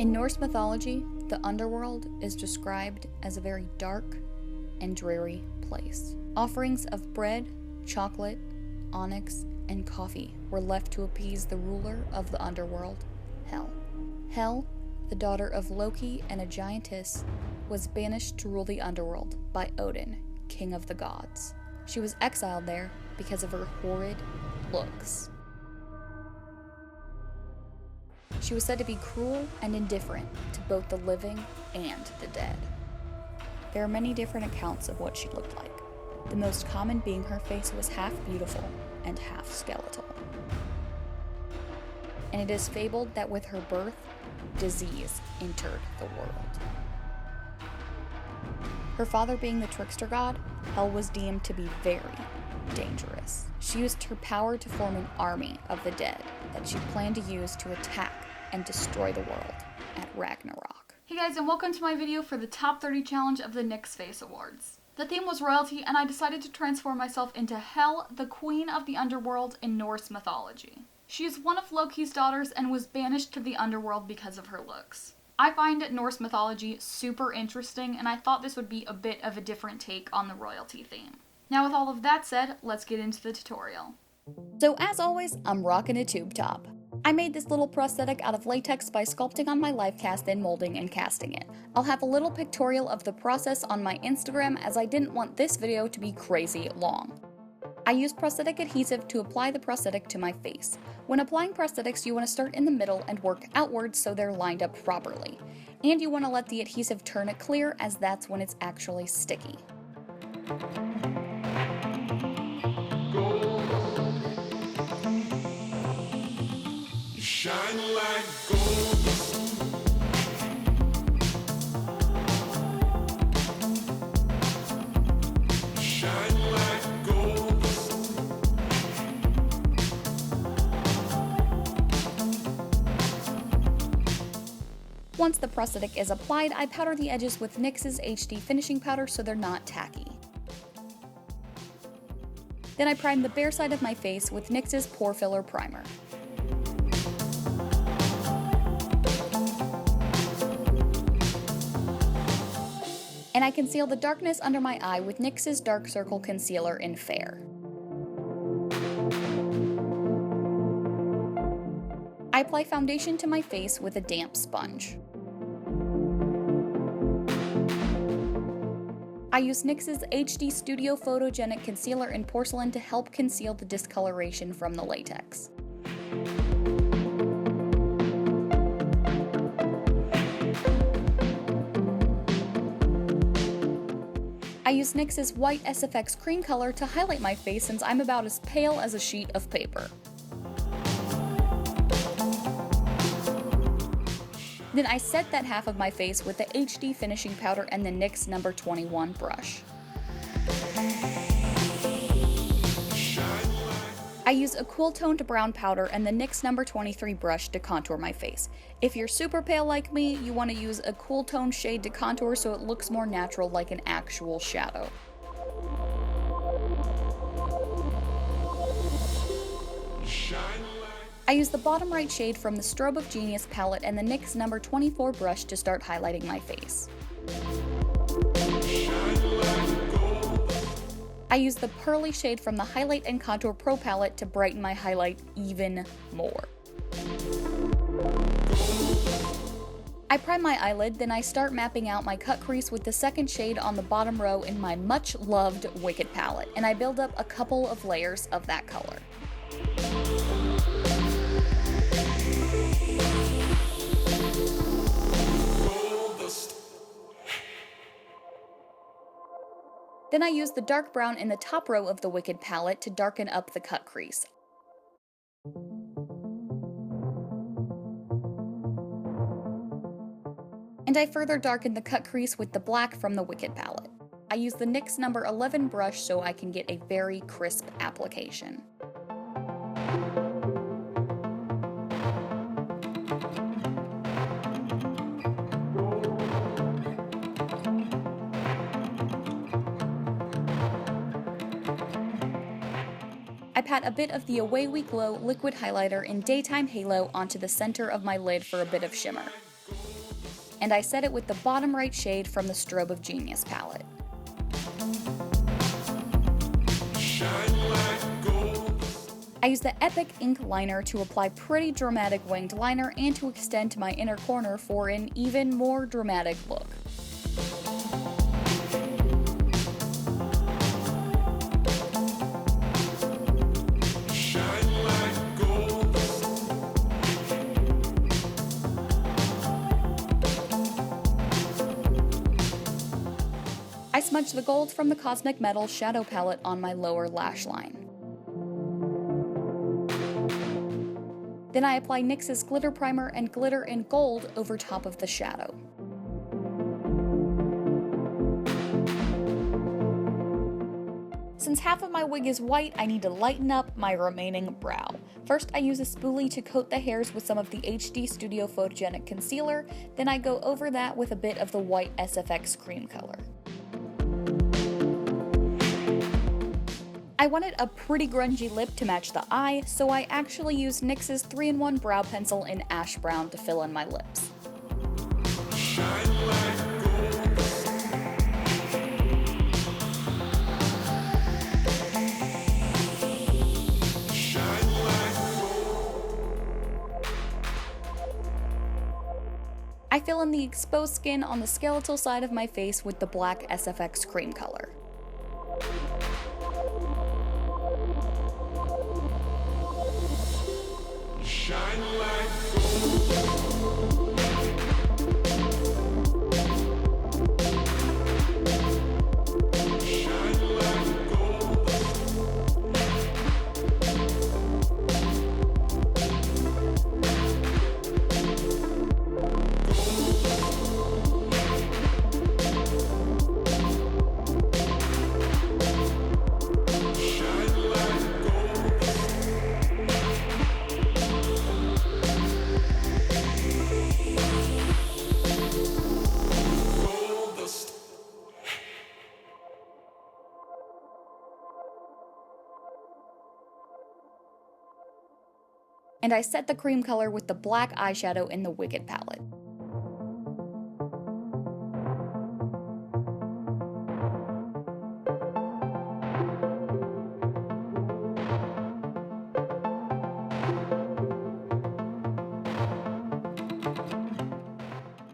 In Norse mythology, the Underworld is described as a very dark and dreary place. Offerings of bread, chocolate, onyx, and coffee were left to appease the ruler of the Underworld, Hel. Hel, the daughter of Loki and a giantess, was banished to rule the Underworld by Odin, king of the gods. She was exiled there because of her horrid looks. She was said to be cruel and indifferent to both the living and the dead. There are many different accounts of what she looked like, the most common being her face was half beautiful and half skeletal. And it is fabled that with her birth, disease entered the world. Her father being the trickster god, Hel was deemed to be very dangerous. She used her power to form an army of the dead that she planned to use to attack and destroy the world at Ragnarok. Hey guys, and welcome to my video for the top 30 challenge of the NYX Face Awards. The theme was royalty, and I decided to transform myself into Hel, the queen of the underworld in Norse mythology. She is one of Loki's daughters and was banished to the underworld because of her looks. I find Norse mythology super interesting, and I thought this would be a bit of a different take on the royalty theme. Now with all of that said, let's get into the tutorial. So as always, I'm rocking a tube top. I made this little prosthetic out of latex by sculpting on my live cast, then molding and casting it. I'll have a little pictorial of the process on my Instagram as I didn't want this video to be crazy long. I used prosthetic adhesive to apply the prosthetic to my face. When applying prosthetics, you want to start in the middle and work outwards so they're lined up properly. And you want to let the adhesive turn it clear, as that's when it's actually sticky. Shine like gold. Shine like gold. Once the prosthetic is applied, I powder the edges with NYX's HD finishing powder so they're not tacky. Then I prime the bare side of my face with NYX's Pore Filler Primer. And I conceal the darkness under my eye with NYX's Dark Circle Concealer in Fair. I apply foundation to my face with a damp sponge. I use NYX's HD Studio Photogenic Concealer in Porcelain to help conceal the discoloration from the latex. I use NYX's white SFX cream color to highlight my face since I'm about as pale as a sheet of paper. Then I set that half of my face with the HD finishing powder and the NYX number 21 brush. I use a cool toned brown powder and the NYX number 23 brush to contour my face. If you're super pale like me, you want to use a cool toned shade to contour so it looks more natural, like an actual shadow. I use the bottom right shade from the Strobe of Genius palette and the NYX number 24 brush to start highlighting my face. I use the pearly shade from the Highlight and Contour Pro palette to brighten my highlight even more. I prime my eyelid, then I start mapping out my cut crease with the second shade on the bottom row in my much loved Wicked palette, and I build up a couple of layers of that color. Then I use the dark brown in the top row of the Wicked palette to darken up the cut crease. And I further darken the cut crease with the black from the Wicked palette. I use the NYX number 11 brush so I can get a very crisp application. I pat a bit of the Away We Glow liquid highlighter in Daytime Halo onto the center of my lid for a bit of shimmer. and I set it with the bottom right shade from the Strobe of Genius palette. Shine like gold. I use the Epic ink liner to apply pretty dramatic winged liner and to extend to my inner corner for an even more dramatic look. Shine like gold. I smudge the gold from the Cosmic Metal shadow palette on my lower lash line. Then I apply NYX's glitter primer and glitter in gold over top of the shadow. Since half of my wig is white, I need to lighten up my remaining brow. First, I use a spoolie to coat the hairs with some of the HD Studio Photogenic concealer, then I go over that with a bit of the white SFX cream color. I wanted a pretty grungy lip to match the eye, so I actually used NYX's 3-in-1 brow pencil in ash brown to fill in my lips. Shine like gold. Shine like gold. I fill in the exposed skin on the skeletal side of my face with the black SFX cream color. Shine like gold. Shine like gold. Shine like gold. Gold dust. And I set the cream color with the black eyeshadow in the Wicked palette.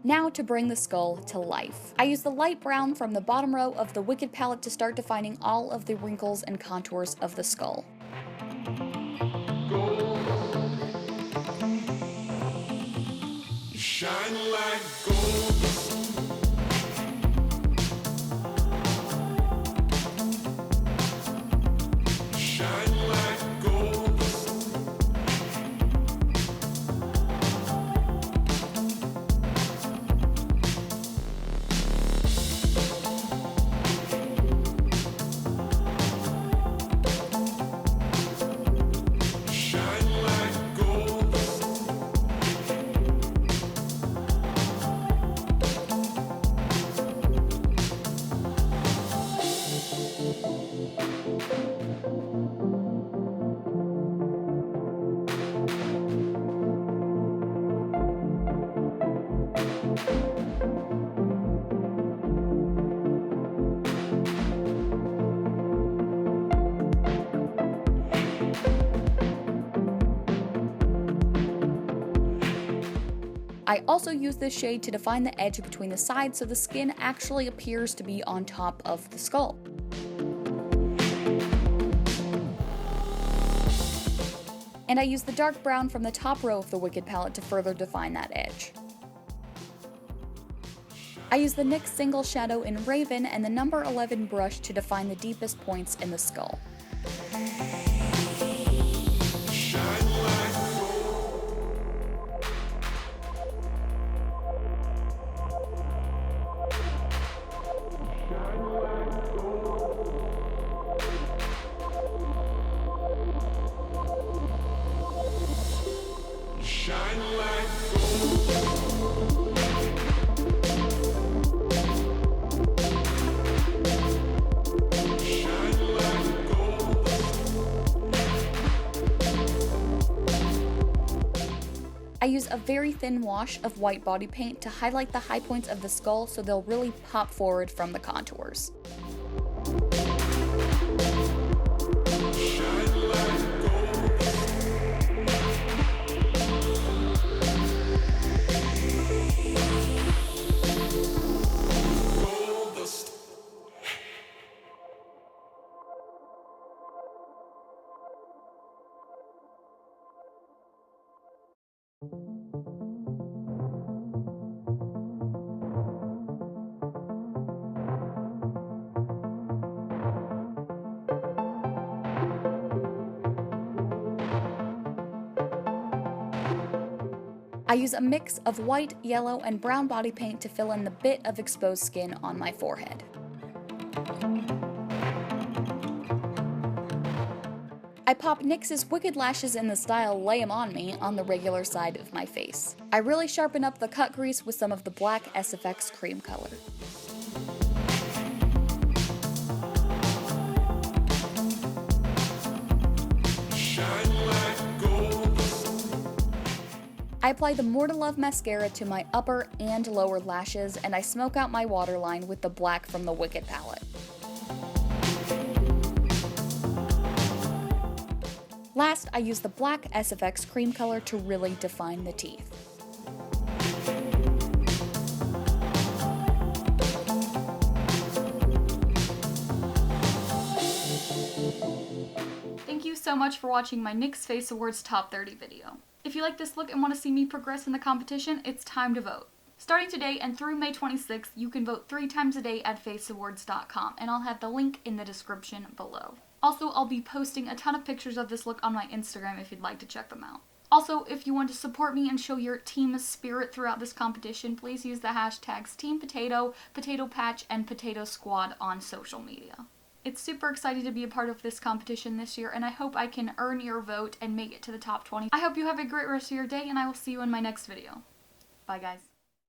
Now to bring the skull to life. I use the light brown from the bottom row of the Wicked palette to start defining all of the wrinkles and contours of the skull. Shine like gold. Shine like gold. Shine like gold. I also use this shade to define the edge between the sides so the skin actually appears to be on top of the skull. And I use the dark brown from the top row of the Wicked palette to further define that edge. I use the NYX single shadow in Raven and the number 11 brush to define the deepest points in the skull. Shine like gold. Shine like gold. Shine like gold. Shine like gold. I use a very thin wash of white body paint to highlight the high points of the skull so they'll really pop forward from the contours. I use a mix of white, yellow, and brown body paint to fill in the bit of exposed skin on my forehead. I pop NYX's Wicked Lashes in the style Lay 'Em On Me on the regular side of my face. I really sharpen up the cut crease with some of the black SFX cream color. I apply the More to Love mascara to my upper and lower lashes, and I smoke out my waterline with the black from the Wicked palette. Last, I use the black SFX cream color to really define the teeth. Thank you so much for watching my NYX Face Awards Top 30 video. If you like this look and want to see me progress in the competition, it's time to vote. Starting today and through May 26th, you can vote 3 times a day at faceawards.com, and I'll have the link in the description below. Also, I'll be posting a ton of pictures of this look on my Instagram if you'd like to check them out. Also, if you want to support me and show your team spirit throughout this competition, please use the hashtags Team Potato, Potato Patch, and Potato Squad on social media. It's super exciting to be a part of this competition this year, and I hope I can earn your vote and make it to the top 20. I hope you have a great rest of your day, and I will see you in my next video. Bye, guys.